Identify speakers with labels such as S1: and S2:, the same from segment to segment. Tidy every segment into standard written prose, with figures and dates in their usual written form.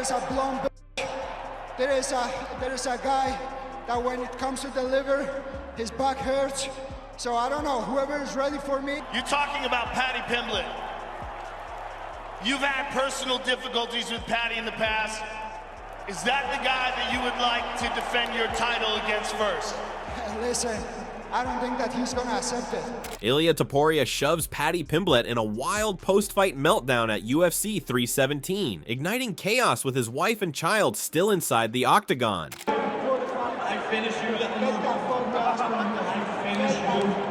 S1: is a blown bitch. There is a guy that when it comes to deliver, his back hurts. So I don't know, whoever is ready for me.
S2: You're talking about Paddy Pimblett. You've had personal difficulties with Paddy in the past. Is that the guy that you would like to defend your title against first?
S1: Listen, I don't think that he's gonna accept it.
S3: Ilia Topuria shoves Paddy Pimblett in a wild post-fight meltdown at UFC 317, igniting chaos with his wife and child still inside the octagon.
S4: I finish you, let me I finish you.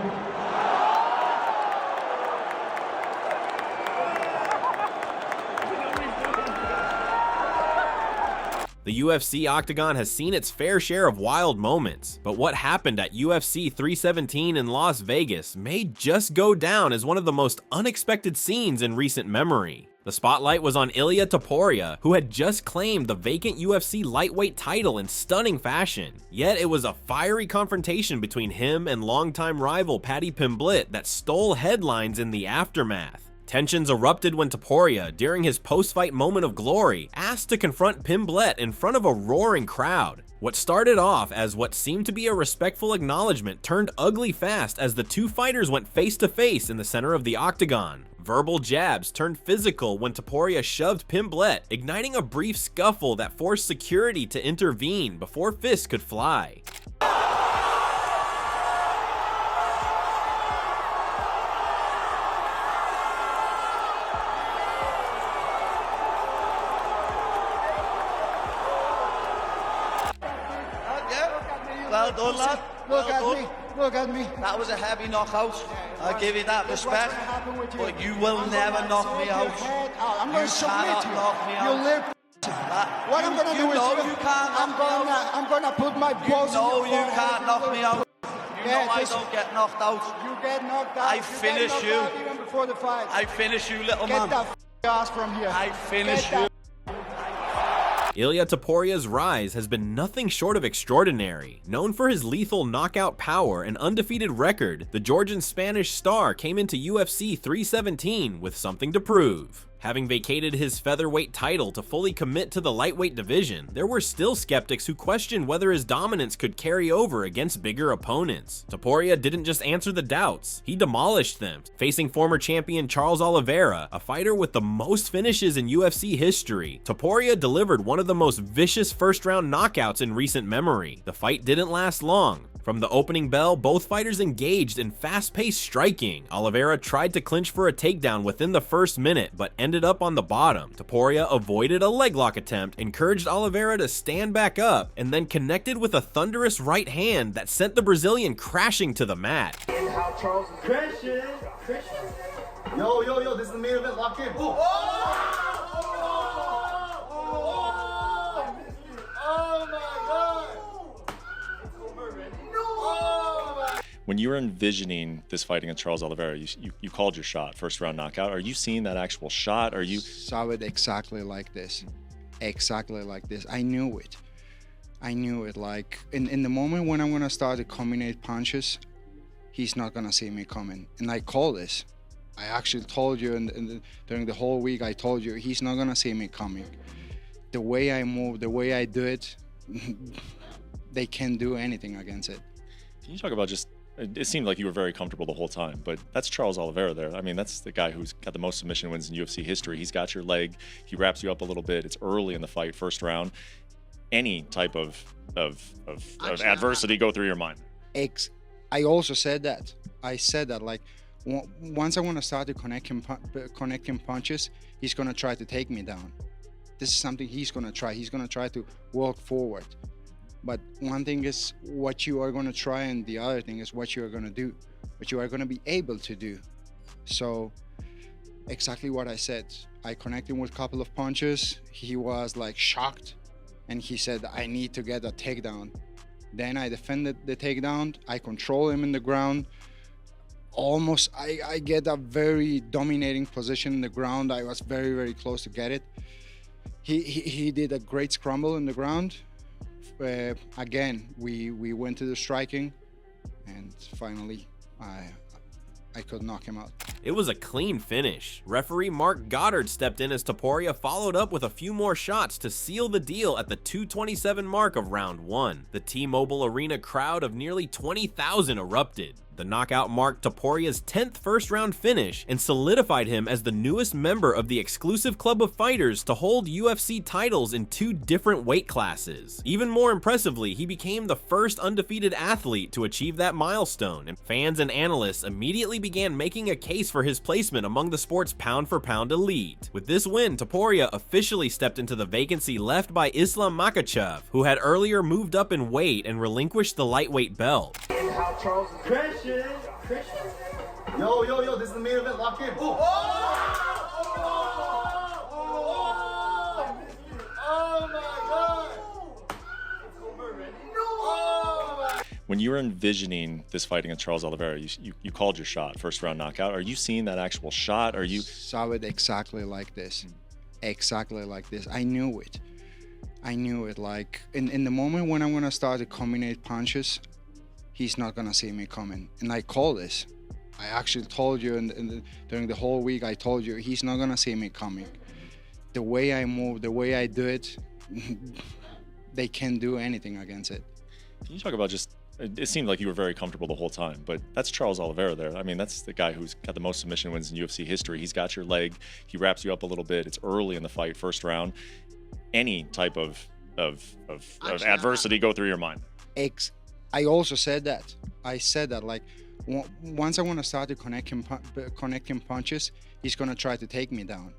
S3: The UFC octagon has seen its fair share of wild moments, but what happened at UFC 317 in Las Vegas may just go down as one of the most unexpected scenes in recent memory. The spotlight was on Ilia Topuria, who had just claimed the vacant UFC lightweight title in stunning fashion. Yet it was a fiery confrontation between him and longtime rival Paddy Pimblett that stole headlines in the aftermath. Tensions erupted when Topuria, during his post-fight moment of glory, asked to confront Pimblett in front of a roaring crowd. What started off as what seemed to be a respectful acknowledgement turned ugly fast as the two fighters went face to face in the center of the octagon. Verbal jabs turned physical when Topuria shoved Pimblett, igniting a brief scuffle that forced security to intervene before fists could fly.
S4: Well done, lad.
S1: Look at me. Look at me.
S4: That was a heavy knockout. I give you that respect. But you will never knock me out.
S1: I'm going to submit you.
S4: Knock me
S1: You
S4: out.
S1: live. What I'm going to do is
S4: you can't
S1: I'm going to put my balls in your
S4: you
S1: forehead.
S4: can't knock me out. You know I don't get knocked out.
S1: You get knocked out.
S4: I finish you.
S1: Even before the fight.
S4: I finish you, little
S1: Get
S4: man.
S1: that ass from here.
S4: I finish you.
S3: Ilia Topuria's rise has been nothing short of extraordinary. Known for his lethal knockout power and undefeated record, the Georgian-Spanish star came into UFC 317 with something to prove. Having vacated his featherweight title to fully commit to the lightweight division, there were still skeptics who questioned whether his dominance could carry over against bigger opponents. Topuria didn't just answer the doubts, he demolished them, facing former champion Charles Oliveira, a fighter with the most finishes in UFC history. Topuria delivered one of the most vicious first-round knockouts in recent memory. The fight didn't last long. From the opening bell, both fighters engaged in fast-paced striking. Oliveira tried to clinch for a takedown within the first minute, but ended up on the bottom. Topuria avoided a leg lock attempt, encouraged Oliveira to stand back up, and then connected with a thunderous right hand that sent the Brazilian crashing to the mat.
S5: Christian! Yo, this is the main event, lock in. Oh my God!
S6: When you were envisioning this fight against Charles Oliveira, you called your shot, first round knockout. Are you seeing that actual shot? Are you
S7: saw it exactly like this? Exactly like this. I knew it. I knew it. Like in the moment when I'm gonna start to combine punches, he's not gonna see me coming. And I call this. I actually told you during the whole week, I told you he's not gonna see me coming. The way I move, the way I do it, they can't do anything against it.
S6: Can you talk about just, it seemed like you were very comfortable the whole time, but that's Charles Oliveira there. I mean, that's the guy who's got the most submission wins in UFC history. He's got your leg, he wraps you up a little bit. It's early in the fight, first round. Any type of adversity go through your mind?
S7: I also said that. I said that, like, once I want to start to connecting punches, he's going to try to take me down. This is something he's going to try. He's going to try to walk forward. But one thing is what you are going to try, and the other thing is what you are going to do, what you are going to be able to do. So exactly what I said. I connected with a couple of punches. He was like shocked, and he said, I need to get a takedown. Then I defended the takedown. I control him in the ground. Almost, I get a very dominating position in the ground. I was very, very close to get it. He did a great scramble in the ground. Again, we went to the striking, and finally I could knock him out.
S3: It was a clean finish. Referee Mark Goddard stepped in as Topuria followed up with a few more shots to seal the deal at the 2:27 mark of round 1. The T-Mobile Arena crowd of nearly 20,000 erupted. The knockout marked Topuria's 10th first-round finish and solidified him as the newest member of the exclusive club of fighters to hold UFC titles in 2 different weight classes. Even more impressively, he became the first undefeated athlete to achieve that milestone, and fans and analysts immediately began making a case for his placement among the sport's pound-for-pound elite. With this win, Topuria officially stepped into the vacancy left by Islam Makhachev, who had earlier moved up in weight and relinquished the lightweight belt.
S5: Christian. Yo, this is the main event. Lock in. Oh my God. It's over, man. No.
S6: When you were envisioning this fight against Charles Oliveira, you called your shot, first round knockout. Are you seeing that actual shot? Are you
S7: saw it exactly like this? Exactly like this. I knew it. Like in the moment when I'm gonna start to combine punches, he's not gonna see me coming. And I call this. I actually told you during the whole week, I told you he's not gonna see me coming. The way I move, the way I do it, they can't do anything against it.
S6: Can you talk about just, it seemed like you were very comfortable the whole time, but that's Charles Oliveira there. I mean, that's the guy who's got the most submission wins in UFC history. He's got your leg, he wraps you up a little bit. It's early in the fight, first round. Any type of adversity go through your mind?
S7: I also said that. I said that, like, once I want to start to connecting punches, he's going to try to take me down.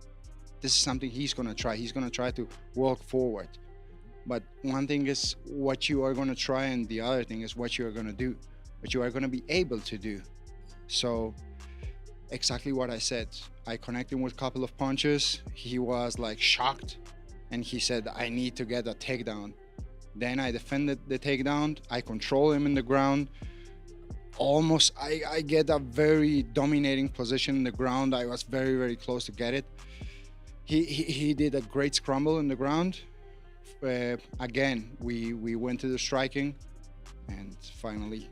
S7: This is something he's going to try. He's going to try to walk forward. But one thing is what you are going to try, and the other thing is what you are going to do, what you are going to be able to do. So exactly what I said. I connected with a couple of punches. He was like shocked, and he said, I need to get a takedown. Then I defended the takedown. I control him in the ground. Almost, I get a very dominating position in the ground. I was very, very close to get it. He did a great scramble in the ground. Again, we went to the striking, and finally,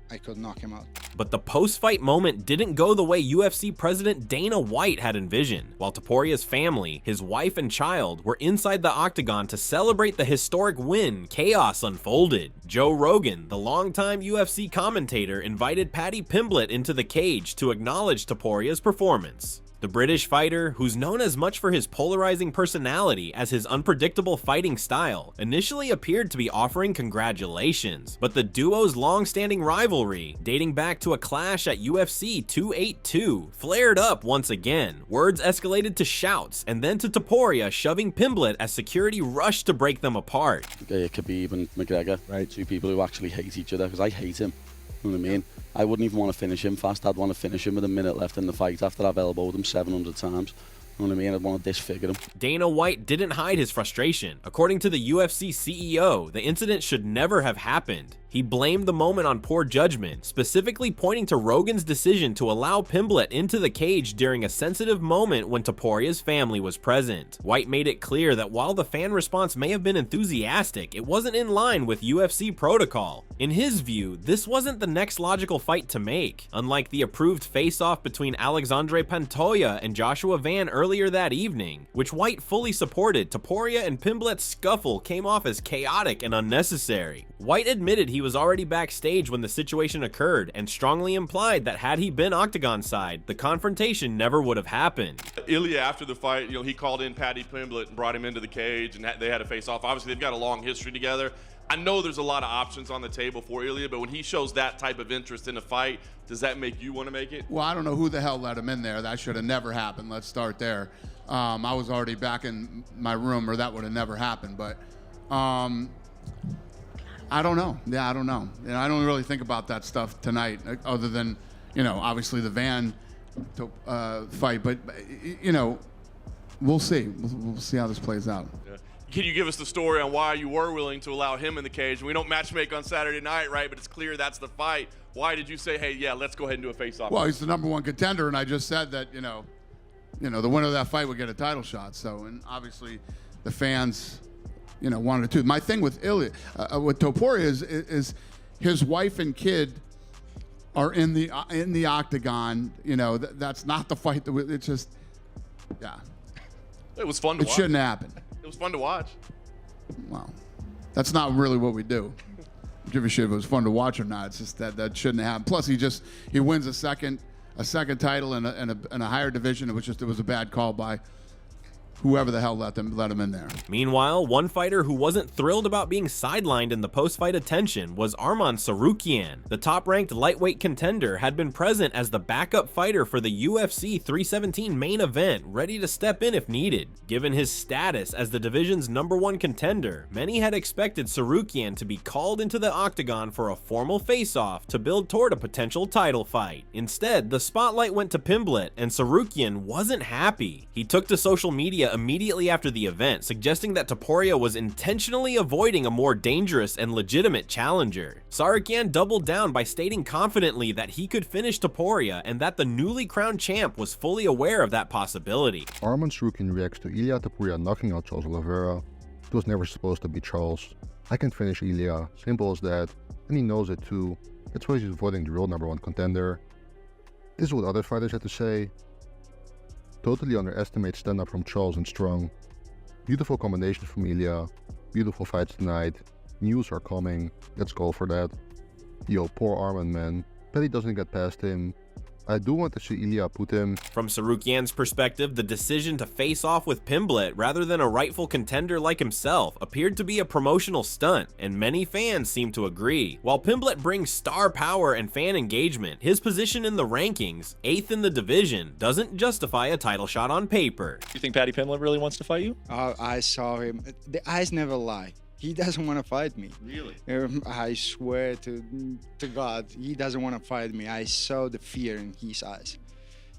S7: I could knock him out.
S3: But the post-fight moment didn't go the way UFC President Dana White had envisioned. While Topuria's family, his wife and child, were inside the octagon to celebrate the historic win, chaos unfolded. Joe Rogan, the longtime UFC commentator, invited Paddy Pimblett into the cage to acknowledge Topuria's performance. The British fighter, who's known as much for his polarizing personality as his unpredictable fighting style, initially appeared to be offering congratulations, but the duo's long-standing rivalry, dating back to a clash at UFC 282, flared up once again. Words escalated to shouts, and then to Topuria shoving Pimblett as security rushed to break them apart.
S8: Khabib and McGregor, right? 2 people who actually hate each other, because I hate him. You know what I mean? I wouldn't even want to finish him fast. I'd want to finish him with a minute left in the fight after I've elbowed him 700 times. You know what I mean? I'd want to disfigure him.
S3: Dana White didn't hide his frustration. According to the UFC CEO, the incident should never have happened. He blamed the moment on poor judgment, specifically pointing to Rogan's decision to allow Pimblett into the cage during a sensitive moment when Topuria's family was present. White made it clear that while the fan response may have been enthusiastic, it wasn't in line with UFC protocol. In his view, this wasn't the next logical fight to make. Unlike the approved face-off between Alexandre Pantoja and Joshua Van earlier that evening, which White fully supported, Topuria and Pimblett's scuffle came off as chaotic and unnecessary. White admitted he was already backstage when the situation occurred and strongly implied that had he been octagon side, the confrontation never would have happened.
S9: Ilia, after the fight, he called in Paddy Pimblett and brought him into the cage, and they had a face-off. Obviously, they've got a long history together. I know there's a lot of options on the table for Ilia, but when he shows that type of interest in a fight, does that make you want to make it?
S10: Well, I don't know who the hell let him in there. That should have never happened. Let's start there. I was already back in my room, or that would have never happened. But I don't know. Yeah, I don't know. I don't really think about that stuff tonight, other than, obviously the Van fight. But, we'll see. We'll see how this plays out.
S9: Yeah. Can you give us the story on why you were willing to allow him in the cage? We don't matchmake on Saturday night, right? But it's clear that's the fight. Why did you say, hey, yeah, let's go ahead and do a face-off?
S10: Well, he's the #1 contender, and I just said that, the winner of that fight would get a title shot. So, and obviously the fans, wanted to. My thing with Ilia, with Topuria is his wife and kid are in the octagon, that's not the fight that it's just, yeah.
S9: It was fun to watch.
S10: It shouldn't happen.
S9: It was fun to watch.
S10: Well, that's not really what we do. Give a shit if it was fun to watch or not. It's just that shouldn't happen. Plus, he wins a second title in a higher division. It was a bad call by whoever the hell let him in there.
S3: Meanwhile, one fighter who wasn't thrilled about being sidelined in the post-fight attention was Arman Tsarukyan. The top-ranked lightweight contender had been present as the backup fighter for the UFC 317 main event, ready to step in if needed. Given his status as the division's #1 contender, many had expected Tsarukyan to be called into the octagon for a formal face-off to build toward a potential title fight. Instead, the spotlight went to Pimblett, and Tsarukyan wasn't happy. He took to social media immediately after the event, suggesting that Topuria was intentionally avoiding a more dangerous and legitimate challenger. Tsarukyan doubled down by stating confidently that he could finish Topuria and that the newly crowned champ was fully aware of that possibility.
S11: Arman Tsarukyan reacts to Ilia Topuria knocking out Charles Oliveira. It was never supposed to be Charles. I can finish Ilia, simple as that, and he knows it too. That's why he's avoiding the real #1 contender. This is what other fighters had to say. Totally underestimate stand-up from Charles and Strong. Beautiful combination from Ilia. Beautiful fights tonight. News are coming. Let's go for that. Yo, poor Arman, man. Paddy doesn't get past him. I do want to see Ilia put him.
S3: From Tsarukyan's perspective, the decision to face off with Pimblett rather than a rightful contender like himself appeared to be a promotional stunt, and many fans seem to agree. While Pimblett brings star power and fan engagement, his position in the rankings, 8th in the division, doesn't justify a title shot on paper.
S6: You think Paddy Pimblett really wants to fight you?
S7: I saw him. The eyes never lie. He doesn't want to fight me.
S9: Really?
S7: I swear to God, he doesn't want to fight me. I saw the fear in his eyes.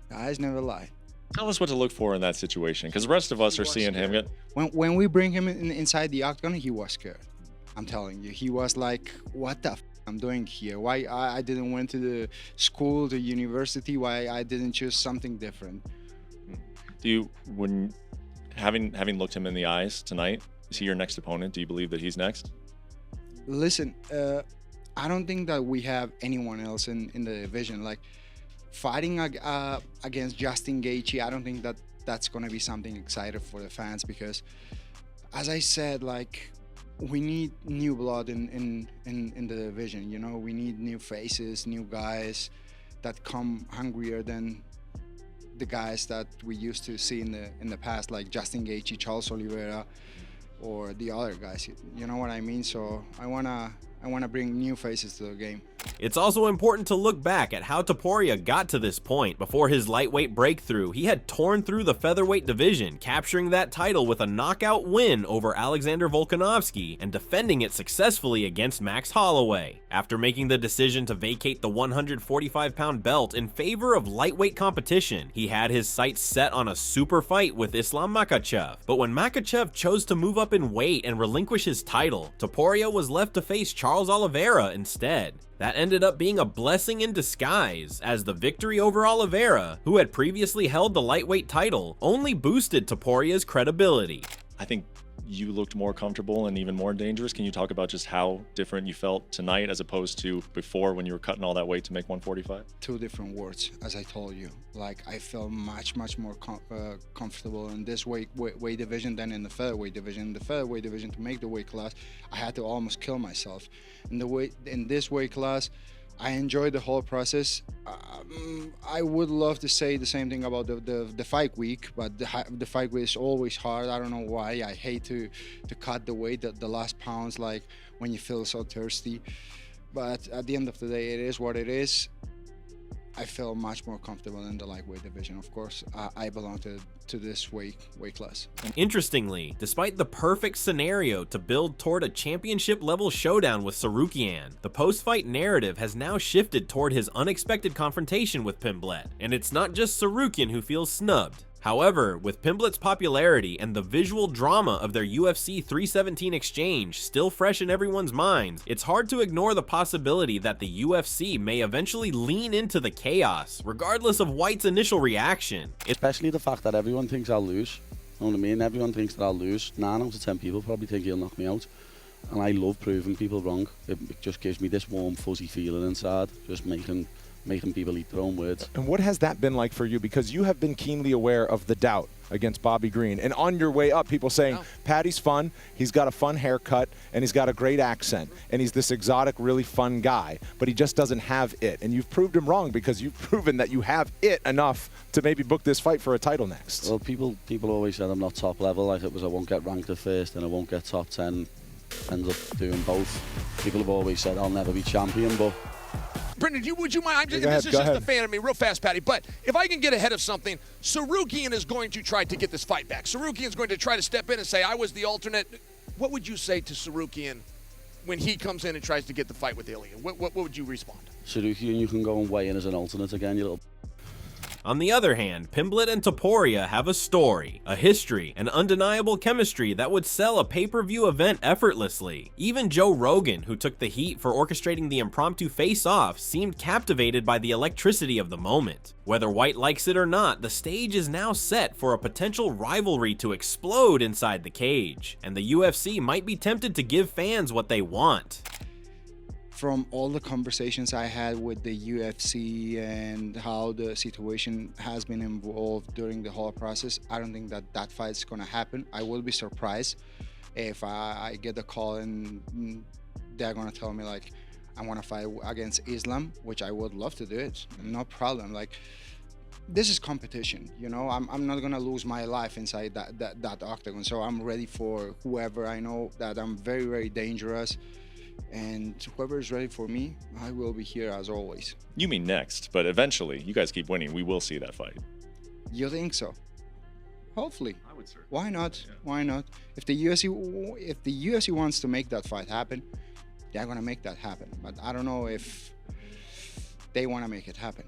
S7: The eyes never lie.
S6: Tell us what to look for in that situation, because the rest of us are seeing him get...
S7: When we bring him inside the octagon, he was scared. I'm telling you, he was like, "What the f I'm doing here? Why I didn't went to the school, the university? Why I didn't choose something different?"
S6: Do you, when having looked him in the eyes tonight, is he your next opponent? Do you believe that he's next?
S7: Listen, I don't think that we have anyone else in the division. Like, fighting against Justin Gaethje, I don't think that that's going to be something exciting for the fans, because, as I said, like, we need new blood in the division. We need new faces, new guys that come hungrier than the guys that we used to see in the past, like Justin Gaethje, Charles Oliveira, or the other guys. You know what I mean? So I wanna bring new faces to the game.
S3: It's also important to look back at how Topuria got to this point. Before his lightweight breakthrough, he had torn through the featherweight division, capturing that title with a knockout win over Alexander Volkanovski and defending it successfully against Max Holloway. After making the decision to vacate the 145-pound belt in favor of lightweight competition, he had his sights set on a super fight with Islam Makhachev. But when Makhachev chose to move up in weight and relinquish his title, Topuria was left to face Charles Oliveira instead. That ended up being a blessing in disguise, as the victory over Oliveira, who had previously held the lightweight title, only boosted Topuria's credibility.
S6: I think you looked more comfortable and even more dangerous. Can you talk about just how different you felt tonight as opposed to before when you were cutting all that weight to make 145?
S7: Two different words, as I told you. Like, I felt much more comfortable in this weight division than in the featherweight division. In the featherweight division, to make the weight class, I had to almost kill myself. In this weight class, I enjoyed the whole process. I would love to say the same thing about the fight week, but the fight week is always hard. I don't know why. I hate to cut the weight, the last pounds, like when you feel so thirsty. But at the end of the day, it is what it is. I feel much more comfortable in the lightweight division. Of course, I belong to this weight class.
S3: Interestingly, despite the perfect scenario to build toward a championship-level showdown with Tsarukyan, the post-fight narrative has now shifted toward his unexpected confrontation with Pimblett, and it's not just Tsarukyan who feels snubbed. However, with Pimblett's popularity and the visual drama of their UFC 317 exchange still fresh in everyone's minds, it's hard to ignore the possibility that the UFC may eventually lean into the chaos, regardless of White's initial reaction.
S8: Especially the fact that everyone thinks I'll lose. You know what I mean? Everyone thinks that I'll lose. 9 out of 10 people probably think he'll knock me out. And I love proving people wrong. It just gives me this warm, fuzzy feeling inside, just making making people eat their own words.
S12: And what has that been like for you? Because you have been keenly aware of the doubt against Bobby Green. And on your way up, people saying, Paddy's fun, he's got a fun haircut, and he's got a great accent, and he's this exotic, really fun guy, but he just doesn't have it. And you've proved him wrong because you've proven that you have it enough to maybe book this fight for a title next.
S8: Well, people always said I'm not top level, like it was I won't get ranked at first and I won't get top 10. Ends up doing both. People have always said I'll never be champion, but
S13: Brendan, would you mind? This is just a fan of me, real fast, Paddy. But if I can get ahead of something, Sarukian is going to try to get this fight back. Sarukian's going to try to step in and say, I was the alternate. What would you say to Sarukian when he comes in and tries to get the fight with Ilia? What would you respond?
S8: Sarukian, you can go and weigh in as an alternate again, you little...
S3: On the other hand, Pimblett and Topuria have a story, a history, and undeniable chemistry that would sell a pay-per-view event effortlessly. Even Joe Rogan, who took the heat for orchestrating the impromptu face-off, seemed captivated by the electricity of the moment. Whether White likes it or not, the stage is now set for a potential rivalry to explode inside the cage, and the UFC might be tempted to give fans what they want.
S7: From all the conversations I had with the UFC and how the situation has been involved during the whole process, I don't think that that fight's gonna happen. I will be surprised if I get a call and they're gonna tell me like, I wanna fight against Islam, which I would love to do it, no problem. Like, this is competition, you know. I'm not gonna lose my life inside that octagon, so I'm ready for whoever. I know that I'm very, very dangerous. And whoever is ready for me, I will be here as always.
S6: You mean next, but eventually, you guys keep winning, we will see that fight.
S7: You think so? Hopefully.
S6: I would certainly.
S7: Why not? Yeah. Why not? If the UFC wants to make that fight happen, they're gonna make that happen. But I don't know if they want to make it happen.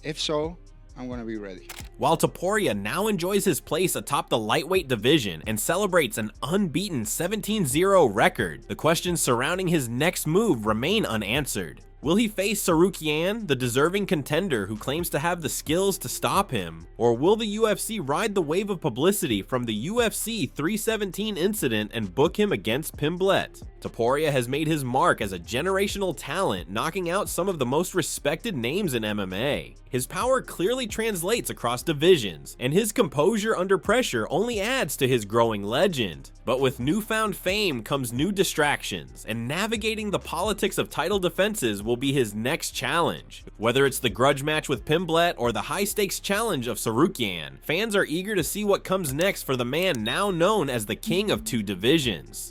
S7: If so, I'm gonna be ready.
S3: While Topuria now enjoys his place atop the lightweight division and celebrates an unbeaten 17-0 record, the questions surrounding his next move remain unanswered. Will he face Sarukian, the deserving contender who claims to have the skills to stop him? Or will the UFC ride the wave of publicity from the UFC 317 incident and book him against Pimblett? Topuria has made his mark as a generational talent, knocking out some of the most respected names in MMA. His power clearly translates across divisions, and his composure under pressure only adds to his growing legend. But with newfound fame comes new distractions, and navigating the politics of title defenses will be his next challenge. Whether it's the grudge match with Pimblett or the high-stakes challenge of Sarukian, fans are eager to see what comes next for the man now known as the King of Two Divisions.